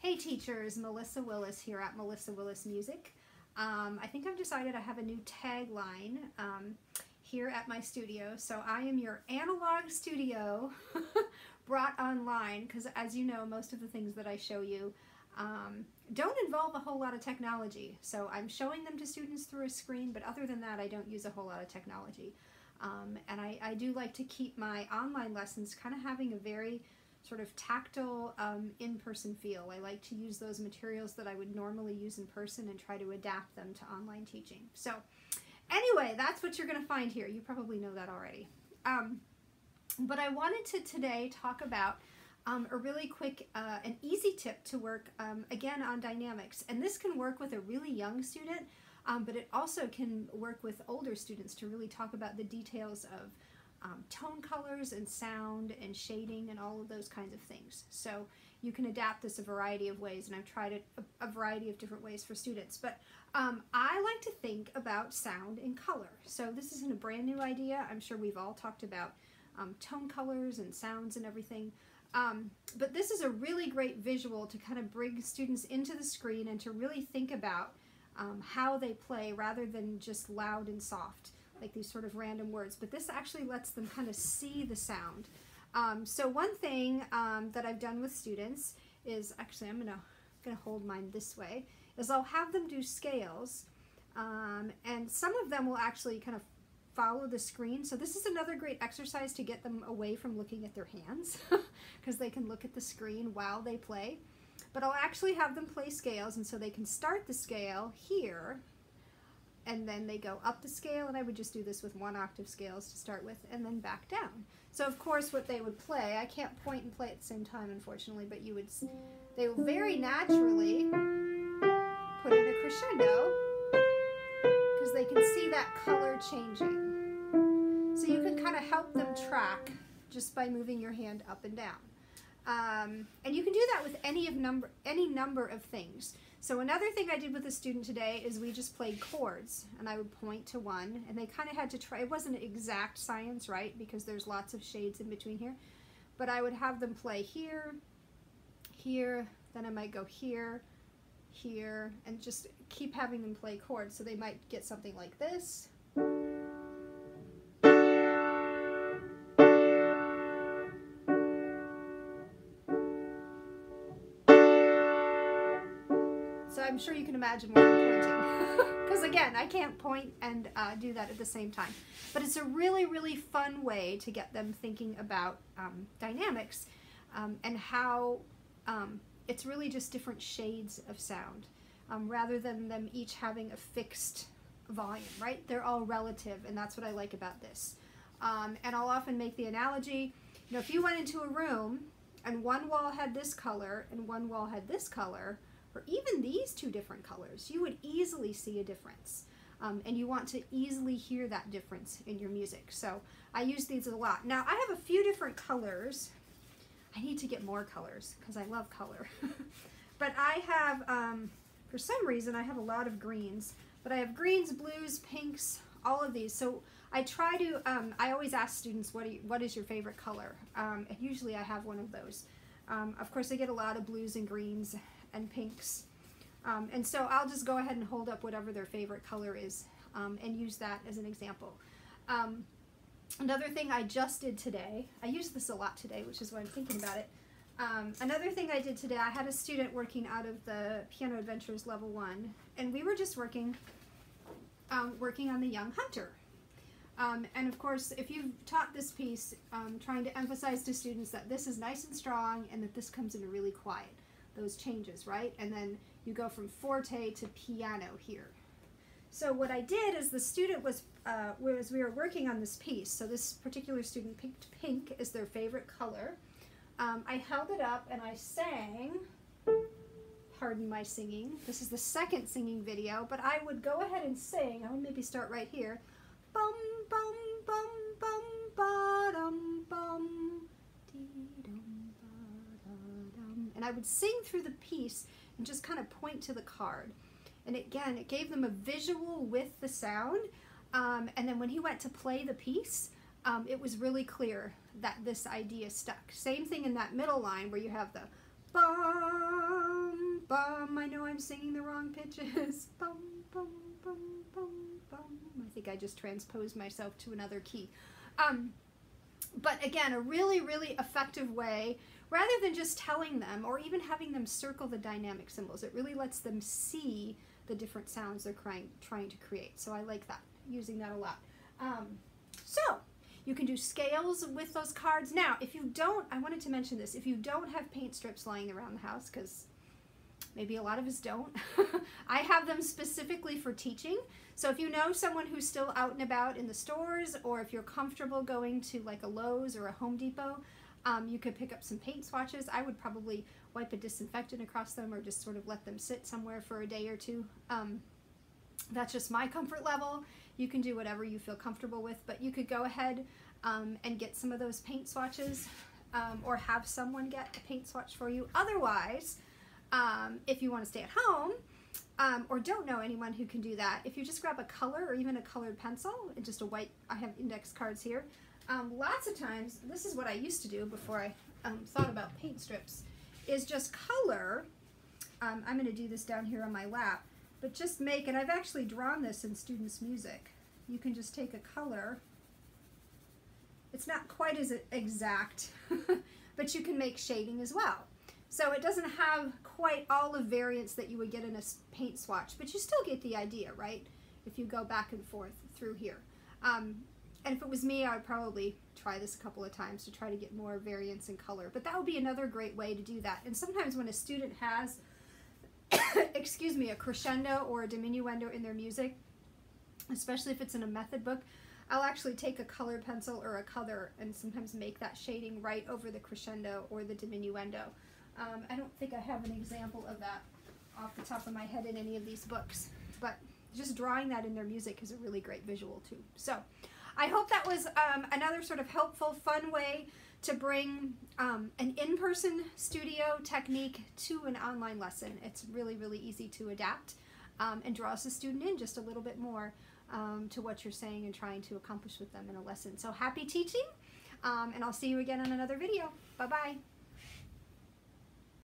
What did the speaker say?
Hey teachers, Melissa Willis here at Melissa Willis Music. I think I've decided I have a new tagline here at my studio. So I am your analog studio brought online, because as you know, most of the things that I show you don't involve a whole lot of technology. So I'm showing them to students through a screen, but other than that, I don't use a whole lot of technology. And I do like to keep my online lessons kind of having a very sort of tactile, in-person feel. I like to use those materials that I would normally use in person and try to adapt them to online teaching. So anyway, that's what you're going to find here. You probably know that already. But I wanted to today talk about a really quick and easy tip to work, again, on dynamics. And this can work with a really young student, but it also can work with older students to really talk about the details of tone colors and sound and shading and all of those kinds of things. So you can adapt this a variety of ways, and I've tried it a variety of different ways for students. But I like to think about sound and color. So this isn't a brand new idea. I'm sure we've all talked about tone colors and sounds and everything. But this is a really great visual to kind of bring students into the screen and to really think about how they play rather than just loud and soft, like these sort of random words. But this actually lets them kind of see the sound. So one thing that I've done with students is, actually I'm gonna hold mine this way, is I'll have them do scales, and some of them will actually kind of follow the screen. So this is another great exercise to get them away from looking at their hands because they can look at the screen while they play. But I'll actually have them play scales, and so they can start the scale here, and then they go up the scale, and I would just do this with 1-octave scales to start with, and then back down. So of course what they would play, I can't point and play at the same time unfortunately, but they will very naturally put in a crescendo because they can see that color changing. So you can kind of help them track just by moving your hand up and down. And you can do that with any number of things. So another thing I did with a student today is we just played chords, and I would point to one, and they kind of had to try. It wasn't an exact science, right, because there's lots of shades in between here, but I would have them play here, here, then I might go here, here, and just keep having them play chords. So they might get something like this. I'm sure you can imagine where I'm pointing, because again, I can't point and do that at the same time. But it's a really, really fun way to get them thinking about dynamics and how it's really just different shades of sound rather than them each having a fixed volume, right? They're all relative, and that's what I like about this. And I'll often make the analogy, you know, if you went into a room and one wall had this color and one wall had this color, or even these two different colors, you would easily see a difference. And you want to easily hear that difference in your music. So I use these a lot. Now I have a few different colors. I need to get more colors because I love color. But I have, for some reason, I have a lot of greens. But I have greens, blues, pinks, all of these. So I try to, I always ask students, what is your favorite color? And usually I have one of those. Of course, I get a lot of blues and greens and pinks, and so I'll just go ahead and hold up whatever their favorite color is and use that as an example. Another thing I just did today, I used this a lot today, which is why I'm thinking about it. Another thing I did today, I had a student working out of the Piano Adventures Level 1, and we were just working on the Young Hunter. And of course, if you've taught this piece, trying to emphasize to students that this is nice and strong and that this comes in really quiet. Those changes, right? And then you go from forte to piano here. So what I did is the student was, we were working on this piece, so this particular student picked pink as their favorite color. I held it up and I sang, pardon my singing, this is the second singing video, but I would go ahead and sing, I would maybe start right here, bum bum bum bum ba-dum bum, dee-dum. And I would sing through the piece and just kind of point to the card. And again, it gave them a visual with the sound. And then when he went to play the piece, it was really clear that this idea stuck. Same thing in that middle line where you have the bum, bum. I know I'm singing the wrong pitches. Bum, bum, bum, bum, bum. I think I just transposed myself to another key. But again, a really, really effective way, rather than just telling them or even having them circle the dynamic symbols, it really lets them see the different sounds they're trying to create. So I like that, using that a lot. So you can do scales with those cards. Now, if you don't, I wanted to mention this, if you don't have paint strips lying around the house, because maybe a lot of us don't, I have them specifically for teaching. So if you know someone who's still out and about in the stores, or if you're comfortable going to like a Lowe's or a Home Depot, you could pick up some paint swatches. I would probably wipe a disinfectant across them or just sort of let them sit somewhere for a day or two. That's just my comfort level. You can do whatever you feel comfortable with, but you could go ahead and get some of those paint swatches, or have someone get a paint swatch for you. Otherwise, if you want to stay at home, or don't know anyone who can do that, if you just grab a color or even a colored pencil and just a white, I have index cards here. Lots of times, this is what I used to do before I thought about paint strips, is just color. I'm going to do this down here on my lap, but just make, and I've actually drawn this in students' music. You can just take a color. It's not quite as exact, but you can make shading as well. So it doesn't have quite all the variants that you would get in a paint swatch, but you still get the idea, right? If you go back and forth through here. And if it was me, I would probably try this a couple of times to try to get more variance in color. But that would be another great way to do that. And sometimes when a student has, excuse me, a crescendo or a diminuendo in their music, especially if it's in a method book, I'll actually take a colored pencil or a color and sometimes make that shading right over the crescendo or the diminuendo. I don't think I have an example of that off the top of my head in any of these books, but just drawing that in their music is a really great visual too. So I hope that was another sort of helpful, fun way to bring an in-person studio technique to an online lesson. It's really, really easy to adapt and draws the student in just a little bit more to what you're saying and trying to accomplish with them in a lesson. So happy teaching, and I'll see you again in another video. Bye-bye.